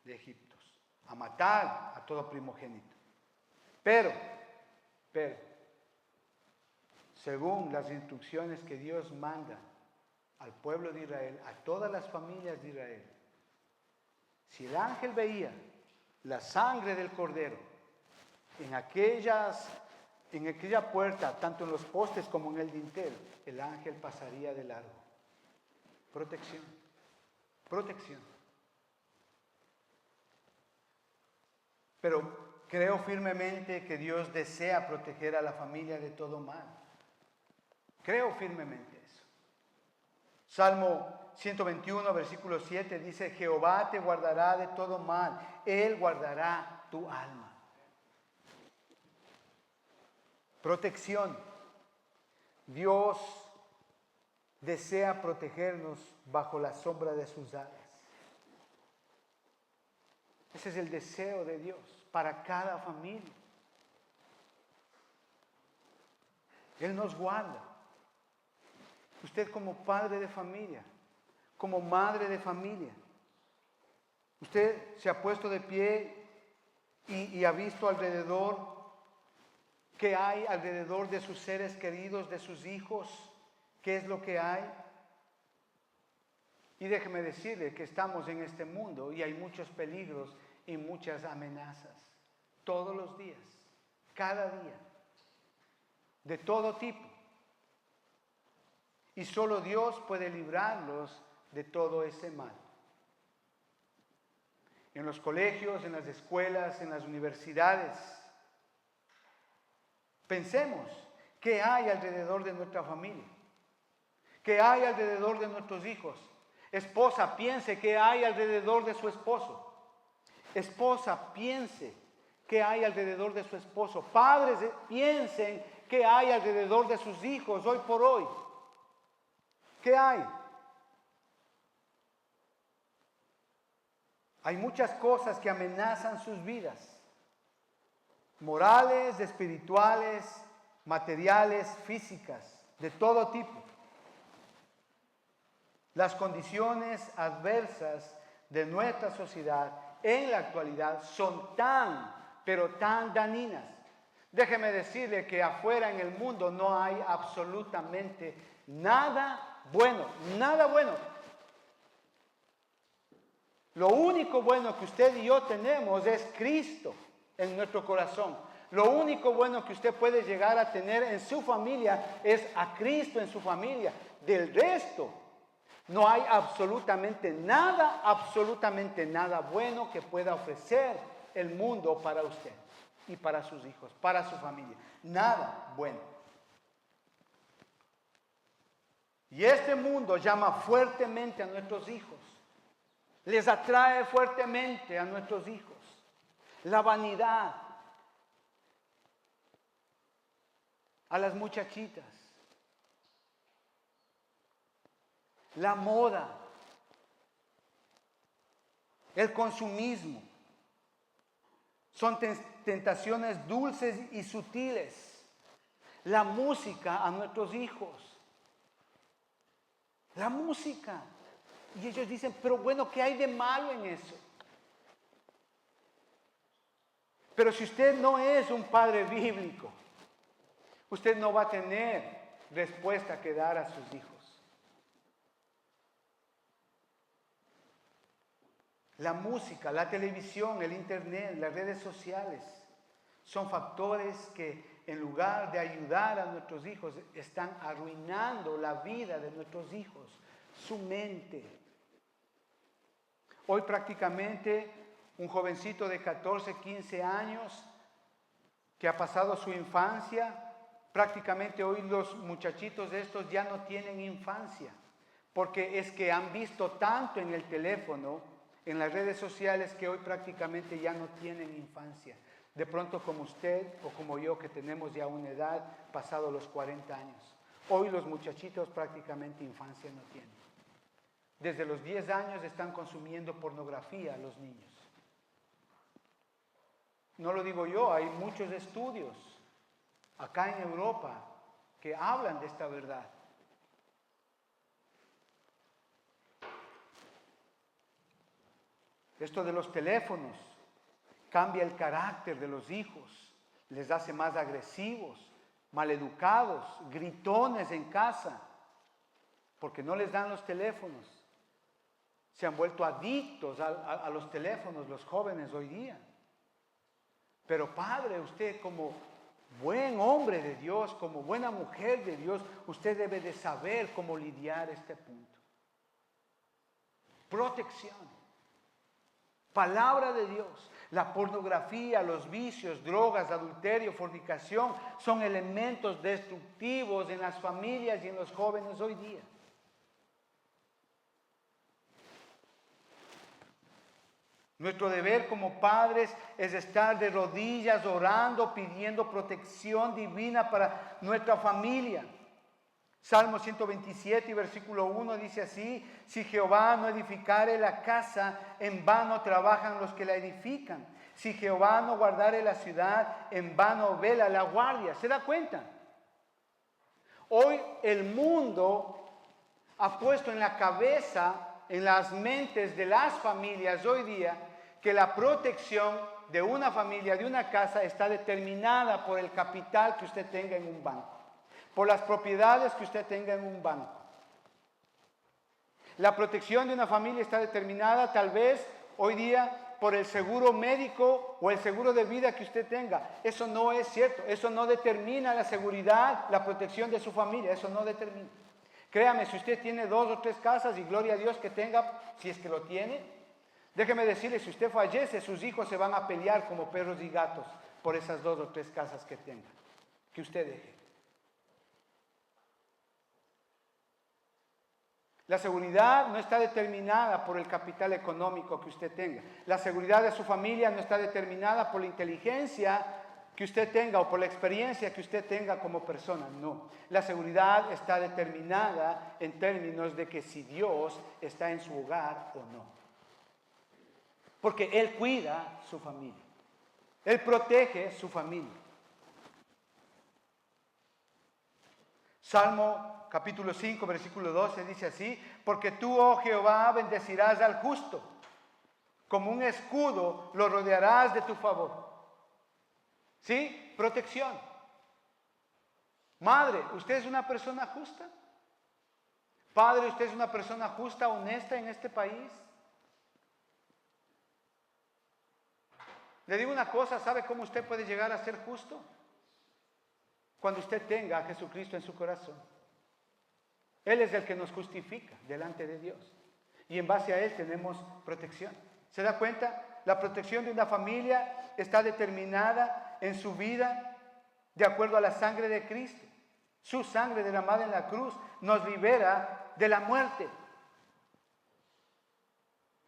de Egipto, a matar a todo primogénito. Pero, según las instrucciones que Dios manda al pueblo de Israel, a todas las familias de Israel, si el ángel veía la sangre del cordero en aquella puerta, tanto en los postes como en el dintel, el ángel pasaría de largo. Protección. Pero creo firmemente que Dios desea proteger a la familia de todo mal. Creo firmemente eso. Salmo 121, versículo 7 dice: Jehová te guardará de todo mal, Él guardará tu alma. Protección. Dios desea protegernos bajo la sombra de sus alas. Ese es el deseo de Dios para cada familia. Él nos guarda. Usted como padre de familia, como madre de familia, usted se ha puesto de pie y ha visto alrededor qué hay alrededor de sus seres queridos, de sus hijos, qué es lo que hay. Y déjeme decirle que estamos en este mundo y hay muchos peligros y muchas amenazas, todos los días, cada día, de todo tipo. Y solo Dios puede librarlos de todo ese mal. En los colegios, en las escuelas, en las universidades, pensemos qué hay alrededor de nuestra familia, qué hay alrededor de nuestros hijos. Esposa, piense qué hay alrededor de su esposo. Esposa, piense qué hay alrededor de su esposo. Padres, piensen qué hay alrededor de sus hijos hoy por hoy. ¿Qué hay? Hay muchas cosas que amenazan sus vidas. Morales, espirituales, materiales, físicas, de todo tipo. Las condiciones adversas de nuestra sociedad en la actualidad son pero tan dañinas. Déjeme decirle que afuera en el mundo no hay absolutamente nada bueno, nada bueno. Lo único bueno que usted y yo tenemos es Cristo en nuestro corazón. Lo único bueno que usted puede llegar a tener en su familia es a Cristo en su familia. Del resto, no hay absolutamente nada bueno que pueda ofrecer el mundo para usted y para sus hijos, para su familia. Nada bueno. Y este mundo llama fuertemente a nuestros hijos. Les atrae fuertemente a nuestros hijos. La vanidad. A las muchachitas. La moda, el consumismo, son tentaciones dulces y sutiles. La música a nuestros hijos, la música. Y ellos dicen, pero bueno, ¿qué hay de malo en eso? Pero si usted no es un padre bíblico, usted no va a tener respuesta que dar a sus hijos. La música, la televisión, el internet, las redes sociales son factores que en lugar de ayudar a nuestros hijos están arruinando la vida de nuestros hijos, su mente. Hoy prácticamente un jovencito de 14, 15 años que ha pasado su infancia, prácticamente hoy los muchachitos estos ya no tienen infancia, porque es que han visto tanto en el teléfono, en las redes sociales, que hoy prácticamente ya no tienen infancia. De pronto como usted o como yo, que tenemos ya una edad pasado los 40 años. Hoy los muchachitos prácticamente infancia no tienen. Desde los 10 años están consumiendo pornografía los niños. No lo digo yo, hay muchos estudios acá en Europa que hablan de esta verdad. Esto de los teléfonos cambia el carácter de los hijos, les hace más agresivos, maleducados, gritones en casa, porque no les dan los teléfonos. Se han vuelto adictos a los teléfonos los jóvenes hoy día. Pero padre, usted como buen hombre de Dios, como buena mujer de Dios, usted debe de saber cómo lidiar este punto. Protección. Palabra de Dios. La pornografía, los vicios, drogas, adulterio, fornicación son elementos destructivos en las familias y en los jóvenes hoy día. Nuestro deber como padres es estar de rodillas orando, pidiendo protección divina para nuestra familia. Salmo 127 y versículo 1 dice así: si Jehová no edificare la casa, en vano trabajan los que la edifican. Si Jehová no guardare la ciudad, en vano vela la guardia. ¿Se da cuenta? Hoy el mundo ha puesto en la cabeza, en las mentes de las familias hoy día, que la protección de una familia, de una casa, está determinada por el capital que usted tenga en un banco, por las propiedades que usted tenga en un banco. La protección de una familia está determinada tal vez hoy día por el seguro médico o el seguro de vida que usted tenga. Eso no es cierto, eso no determina la seguridad, la protección de su familia, eso no determina. Créame, si usted tiene 2 o 3 casas, y gloria a Dios que tenga, si es que lo tiene, déjeme decirle, si usted fallece, sus hijos se van a pelear como perros y gatos por esas 2 o 3 casas que tenga, que usted deje. La seguridad no está determinada por el capital económico que usted tenga. La seguridad de su familia no está determinada por la inteligencia que usted tenga o por la experiencia que usted tenga como persona. No. La seguridad está determinada en términos de que si Dios está en su hogar o no. Porque Él cuida su familia. Él protege su familia. Salmo capítulo 5, versículo 12 dice así: porque tú, oh Jehová, bendecirás al justo, como un escudo lo rodearás de tu favor. ¿Sí? Protección. Madre, ¿usted es una persona justa? Padre, ¿usted es una persona justa, honesta en este país? Le digo una cosa, ¿sabe cómo usted puede llegar a ser justo? Cuando usted tenga a Jesucristo en su corazón. Él es el que nos justifica delante de Dios. Y en base a Él tenemos protección. ¿Se da cuenta? La protección de una familia está determinada en su vida de acuerdo a la sangre de Cristo. Su sangre derramada en la cruz nos libera de la muerte.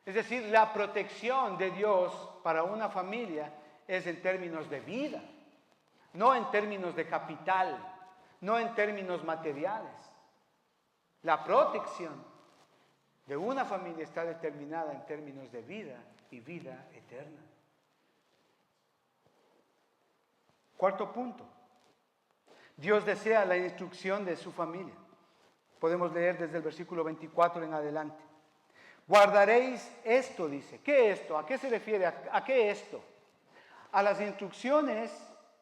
Es decir, la protección de Dios para una familia es en términos de vida, no en términos de capital, no en términos materiales. La protección de una familia está determinada en términos de vida y vida eterna. Cuarto punto. Dios desea la instrucción de su familia. Podemos leer desde el versículo 24 en adelante. Guardaréis esto, dice. ¿Qué esto? ¿A qué se refiere? ¿A qué esto? A las instrucciones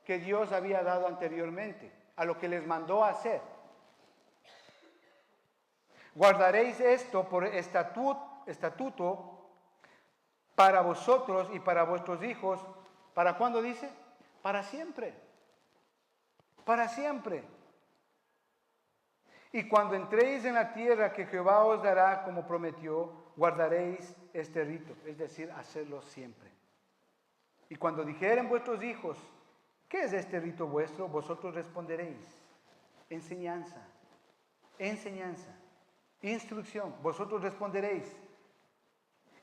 que Dios había dado anteriormente, a lo que les mandó a hacer. Guardaréis esto por estatuto para vosotros y para vuestros hijos. ¿Para cuándo dice? Para siempre. Para siempre. Y cuando entréis en la tierra que Jehová os dará como prometió, guardaréis este rito, es decir, hacerlo siempre. Y cuando dijeren vuestros hijos, ¿qué es este rito vuestro? Vosotros responderéis, enseñanza, enseñanza, instrucción. Vosotros responderéis,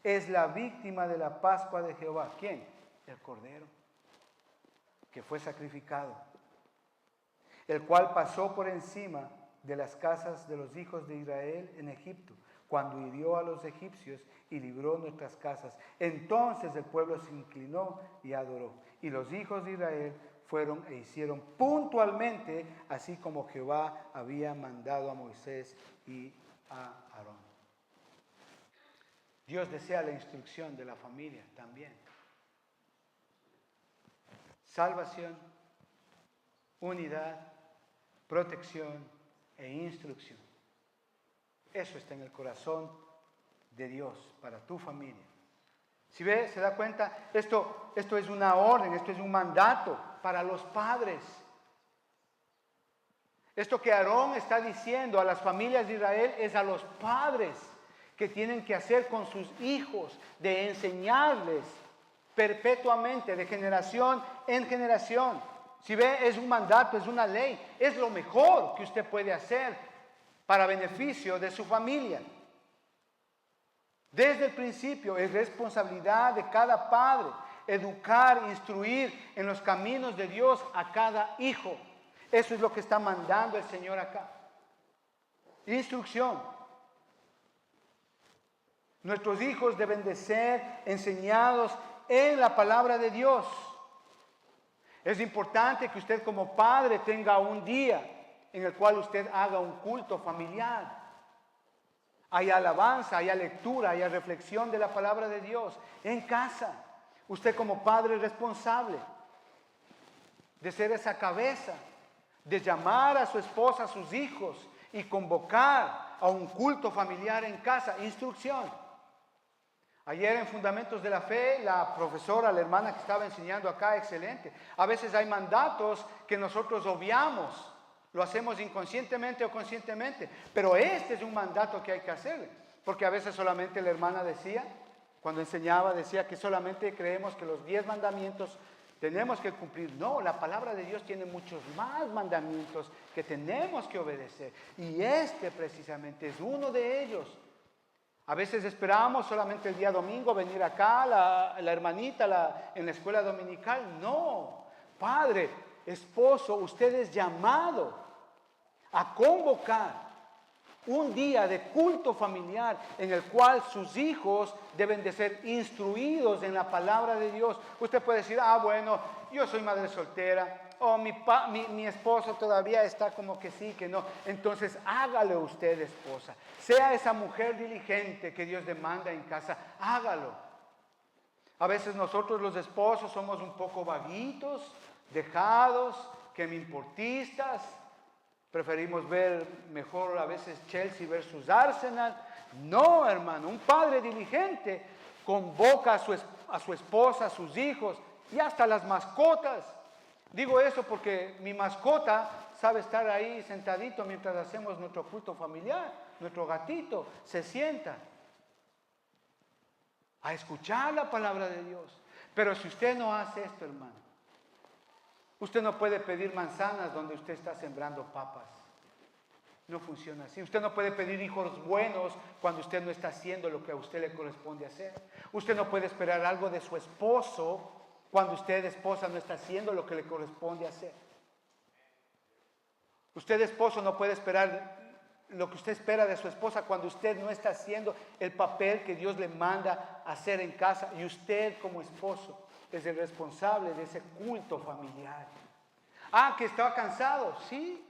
es la víctima de la Pascua de Jehová. ¿Quién? El Cordero, que fue sacrificado, el cual pasó por encima de las casas de los hijos de Israel en Egipto, cuando hirió a los egipcios y libró nuestras casas. Entonces el pueblo se inclinó y adoró, y los hijos de Israel fueron e hicieron puntualmente, así como Jehová había mandado a Moisés y a Aarón. Dios desea la instrucción de la familia también. Salvación, unidad, protección e instrucción. Eso está en el corazón de Dios para tu familia. Si ve, se da cuenta, esto es una orden, esto es un mandato para los padres. Esto que Aarón está diciendo a las familias de Israel es a los padres que tienen que hacer con sus hijos, de enseñarles perpetuamente, de generación en generación. Si ve, es un mandato, es una ley, es lo mejor que usted puede hacer para beneficio de su familia. Desde el principio es responsabilidad de cada padre educar, instruir en los caminos de Dios a cada hijo. Eso es lo que está mandando el Señor acá. Instrucción. Nuestros hijos deben de ser enseñados en la palabra de Dios. Es importante que usted como padre tenga un día en el cual usted haga un culto familiar. Haya alabanza, haya lectura, haya reflexión de la palabra de Dios en casa. Usted como padre es responsable de ser esa cabeza, de llamar a su esposa, a sus hijos y convocar a un culto familiar en casa. Instrucción. Ayer en Fundamentos de la Fe, la profesora, la hermana que estaba enseñando acá, excelente. A veces hay mandatos que nosotros obviamos. Lo hacemos inconscientemente o conscientemente, pero este es un mandato que hay que hacer, porque a veces solamente la hermana decía, cuando enseñaba, decía que solamente creemos que los 10 mandamientos tenemos que cumplir. No, la palabra de Dios tiene muchos más mandamientos que tenemos que obedecer, y este precisamente es uno de ellos. A veces esperamos solamente el día domingo venir acá, la hermanita en la escuela dominical. No, padre, esposo, usted es llamado a convocar un día de culto familiar en el cual sus hijos deben de ser instruidos en la palabra de Dios. Usted puede decir, bueno, yo soy madre soltera, o mi esposo todavía está como que sí, que no. Entonces hágalo usted, esposa. Sea esa mujer diligente que Dios demanda en casa, hágalo. A veces nosotros los esposos somos un poco vaguitos, dejados, que me importistas. Preferimos ver mejor a veces Chelsea versus Arsenal. No, hermano, un padre diligente convoca a su esposa, a sus hijos y hasta las mascotas. Digo eso porque mi mascota sabe estar ahí sentadito mientras hacemos nuestro culto familiar. Nuestro gatito se sienta a escuchar la palabra de Dios. Pero si usted no hace esto, hermano, usted no puede pedir manzanas donde usted está sembrando papas. No funciona así. Usted no puede pedir hijos buenos cuando usted no está haciendo lo que a usted le corresponde hacer. Usted no puede esperar algo de su esposo cuando usted, esposa, no está haciendo lo que le corresponde hacer. Usted, esposo, no puede esperar lo que usted espera de su esposa cuando usted no está haciendo el papel que Dios le manda hacer en casa. Y usted como esposo es el responsable de ese culto familiar. Que estaba cansado, sí.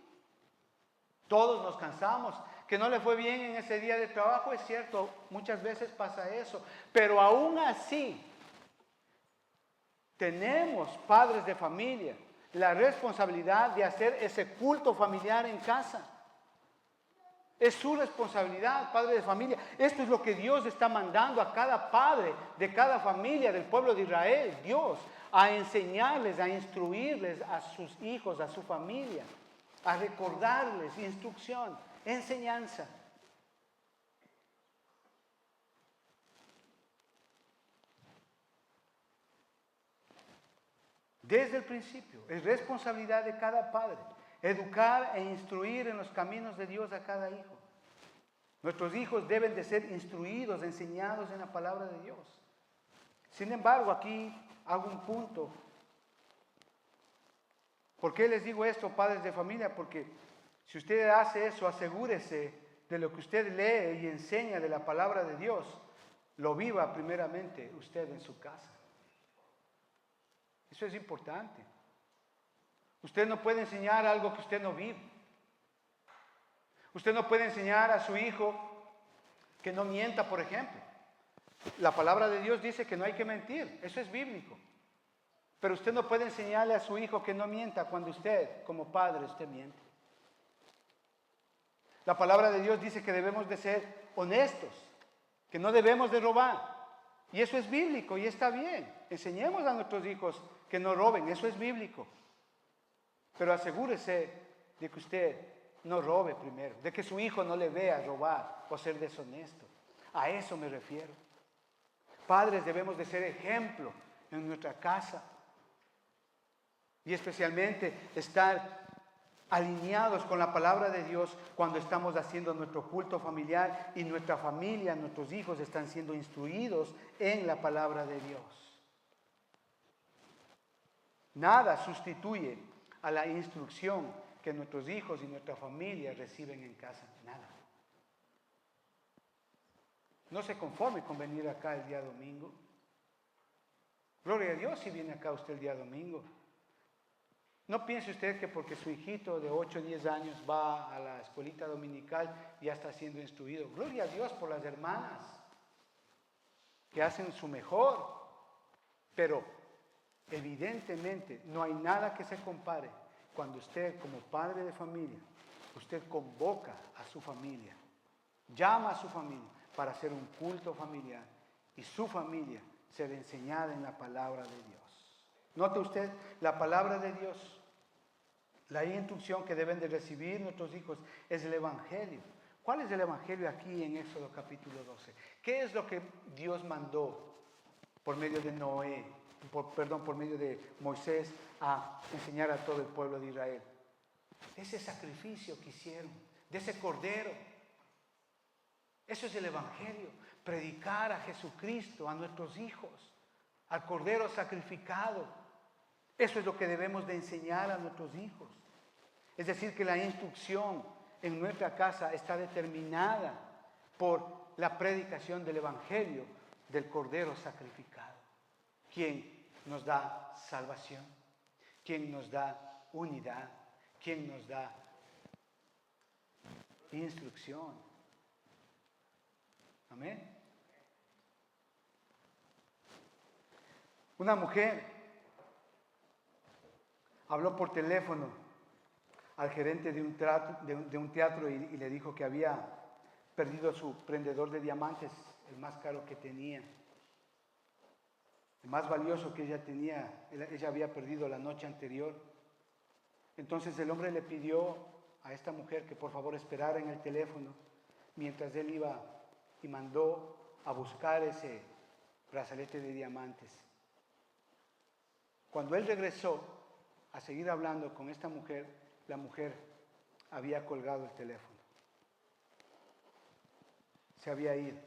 Todos nos cansamos. Que no le fue bien en ese día de trabajo, es cierto, muchas veces pasa eso. Pero aún así, tenemos, padres de familia, la responsabilidad de hacer ese culto familiar en casa. Es su responsabilidad, padre de familia. Esto es lo que Dios está mandando a cada padre de cada familia del pueblo de Israel. Dios, a enseñarles, a instruirles a sus hijos, a su familia, a recordarles instrucción, enseñanza. Desde el principio, es responsabilidad de cada padre educar e instruir en los caminos de Dios a cada hijo. Nuestros hijos deben de ser instruidos, enseñados en la palabra de Dios. Sin embargo, aquí hago un punto. ¿Por qué les digo esto, padres de familia? Porque si usted hace eso, asegúrese de lo que usted lee y enseña de la palabra de Dios, lo viva primeramente usted en su casa. Eso es importante. Usted no puede enseñar algo que usted no vive. Usted no puede enseñar a su hijo que no mienta, por ejemplo. La palabra de Dios dice que no hay que mentir. Eso es bíblico. Pero usted no puede enseñarle a su hijo que no mienta cuando usted, como padre, usted miente. La palabra de Dios dice que debemos de ser honestos, que no debemos de robar. Y eso es bíblico y está bien. Enseñemos a nuestros hijos que no roben, eso es bíblico. Pero asegúrese de que usted no robe primero, de que su hijo no le vea robar o ser deshonesto. A eso me refiero. Padres, debemos de ser ejemplo en nuestra casa. Y especialmente estar alineados con la palabra de Dios cuando estamos haciendo nuestro culto familiar y nuestra familia, nuestros hijos están siendo instruidos en la palabra de Dios. Nada sustituye a la instrucción que nuestros hijos y nuestra familia reciben en casa. Nada. No se conforme con venir acá el día domingo. Gloria a Dios si viene acá usted el día domingo. No piense usted que porque su hijito de 8 o 10 años va a la escuelita dominical ya está siendo instruido. Gloria a Dios por las hermanas que hacen su mejor. Pero evidentemente no hay nada que se compare cuando usted como padre de familia, usted convoca a su familia, llama a su familia para hacer un culto familiar y su familia ser enseñada en la palabra de Dios. Note usted, la palabra de Dios, la instrucción que deben de recibir nuestros hijos es el Evangelio. ¿Cuál es el Evangelio aquí en Éxodo capítulo 12? ¿Qué es lo que Dios mandó por medio de por medio de Moisés a enseñar a todo el pueblo de Israel? De ese sacrificio que hicieron, de ese cordero. Eso es el Evangelio. Predicar a Jesucristo, a nuestros hijos, al cordero sacrificado. Eso es lo que debemos de enseñar a nuestros hijos. Es decir, que la instrucción en nuestra casa está determinada por la predicación del Evangelio del Cordero sacrificado, quien nos da salvación, quien nos da unidad, quien nos da instrucción. Amén. Una mujer habló por teléfono al gerente de un teatro y le dijo que había perdido su prendedor de diamantes, el más caro que tenía, el más valioso que ella tenía. Ella había perdido la noche anterior. Entonces el hombre le pidió a esta mujer que por favor esperara en el teléfono mientras él iba y mandó a buscar ese brazalete de diamantes. Cuando él regresó a seguir hablando con esta mujer, la mujer había colgado el teléfono. Se había ido.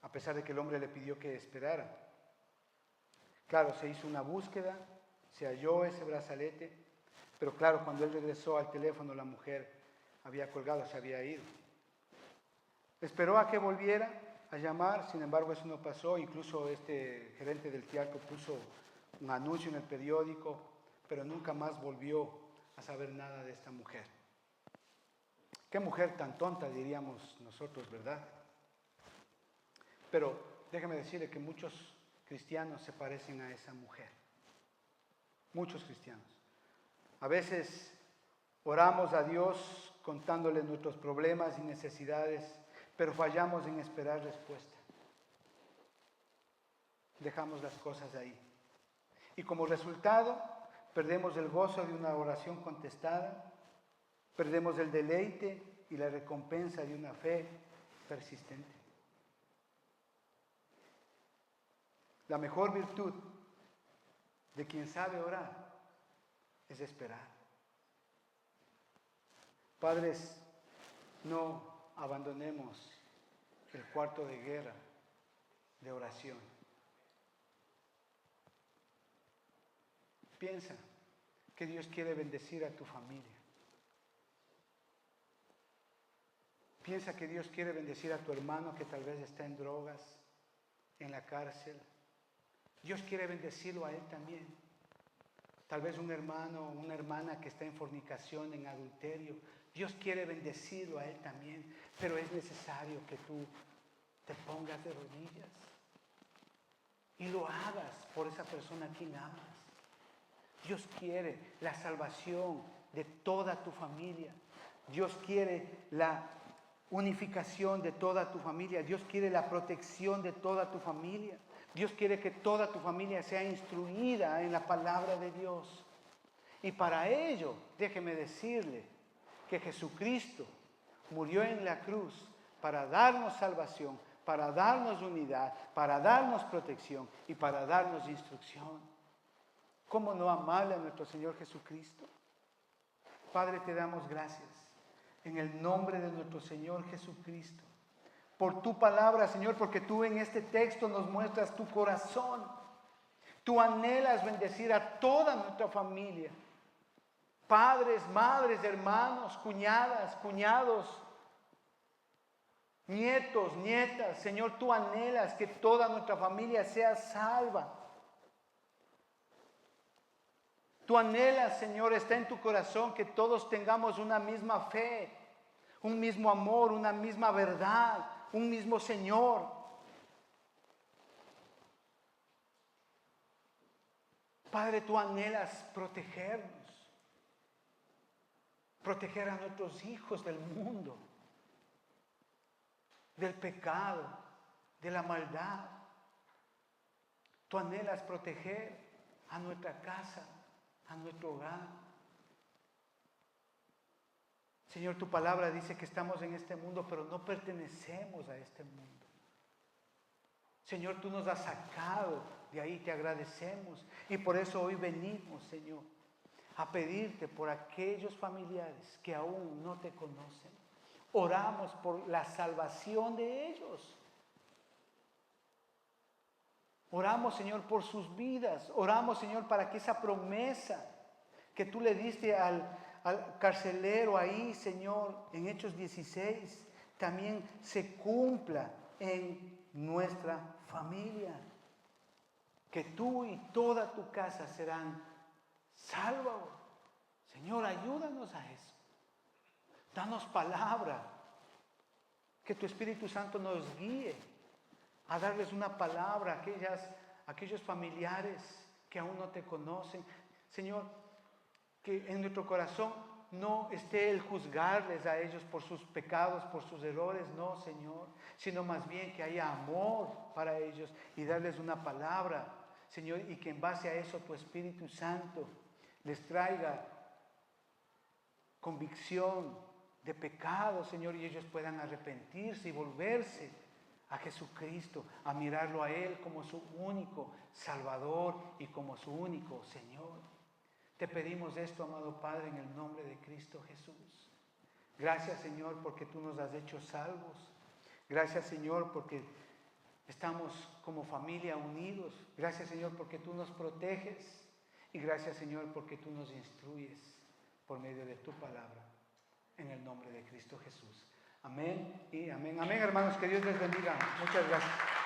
A pesar de que el hombre le pidió que esperara. Claro, se hizo una búsqueda, se halló ese brazalete, pero claro, cuando él regresó al teléfono, la mujer había colgado, se había ido. Esperó a que volviera a llamar, sin embargo eso no pasó. Incluso este gerente del teatro puso un anuncio en el periódico, pero nunca más volvió a saber nada de esta mujer. Qué mujer tan tonta, diríamos nosotros, ¿verdad? Pero déjeme decirle que muchos cristianos se parecen a esa mujer. Muchos cristianos. A veces oramos a Dios contándole nuestros problemas y necesidades, pero fallamos en esperar respuesta. Dejamos las cosas ahí. Y como resultado, perdemos el gozo de una oración contestada, perdemos el deleite y la recompensa de una fe persistente. La mejor virtud de quien sabe orar es esperar. Padres, no abandonemos el cuarto de guerra de oración. Piensa que Dios quiere bendecir a tu familia. Piensa que Dios quiere bendecir a tu hermano que tal vez está en drogas, en la cárcel. Dios quiere bendecirlo a él también. Tal vez un hermano o una hermana que está en fornicación, en adulterio. Dios quiere bendecirlo a él también, pero es necesario que tú te pongas de rodillas y lo hagas por esa persona a quien amas. Dios quiere la salvación de toda tu familia. Dios quiere la unificación de toda tu familia. Dios quiere la protección de toda tu familia. Dios quiere que toda tu familia sea instruida en la palabra de Dios. Y para ello, déjeme decirle que Jesucristo murió en la cruz para darnos salvación, para darnos unidad, para darnos protección y para darnos instrucción. ¿Cómo no amarle a nuestro Señor Jesucristo? Padre, te damos gracias en el nombre de nuestro Señor Jesucristo. Por tu palabra, Señor, porque tú en este texto nos muestras tu corazón. Tú anhelas bendecir a toda nuestra familia. Padres, madres, hermanos, cuñadas, cuñados, nietos, nietas. Señor, tú anhelas que toda nuestra familia sea salva. Tú anhelas, Señor, está en tu corazón que todos tengamos una misma fe, un mismo amor, una misma verdad, un mismo Señor. Padre, tú anhelas protegernos, proteger a nuestros hijos del mundo, del pecado, de la maldad. Tú anhelas proteger a nuestra casa, a nuestro hogar. Señor, tu palabra dice que estamos en este mundo, pero no pertenecemos a este mundo. Señor, tú nos has sacado de ahí, te agradecemos. Y por eso hoy venimos, Señor, a pedirte por aquellos familiares que aún no te conocen. Oramos por la salvación de ellos. Oramos, Señor, por sus vidas. Oramos, Señor, para que esa promesa que tú le diste al carcelero ahí, Señor, en Hechos 16, también se cumpla en nuestra familia. Que tú y toda tu casa serán salvos. Señor, ayúdanos a eso. Danos palabra. Que tu Espíritu Santo nos guíe a darles una palabra a aquellos familiares que aún no te conocen. Señor, que en nuestro corazón no esté el juzgarles a ellos por sus pecados, por sus errores, no, Señor, sino más bien que haya amor para ellos y darles una palabra, Señor, y que en base a eso tu Espíritu Santo les traiga convicción de pecado, Señor, y ellos puedan arrepentirse y volverse a Jesucristo, a mirarlo a Él como su único Salvador y como su único Señor. Te pedimos esto, amado Padre, en el nombre de Cristo Jesús. Gracias, Señor, porque tú nos has hecho salvos. Gracias, Señor, porque estamos como familia unidos. Gracias, Señor, porque tú nos proteges. Y gracias, Señor, porque tú nos instruyes por medio de tu palabra. En el nombre de Cristo Jesús. Amén y amén. Amén, hermanos. Que Dios les bendiga. Muchas gracias.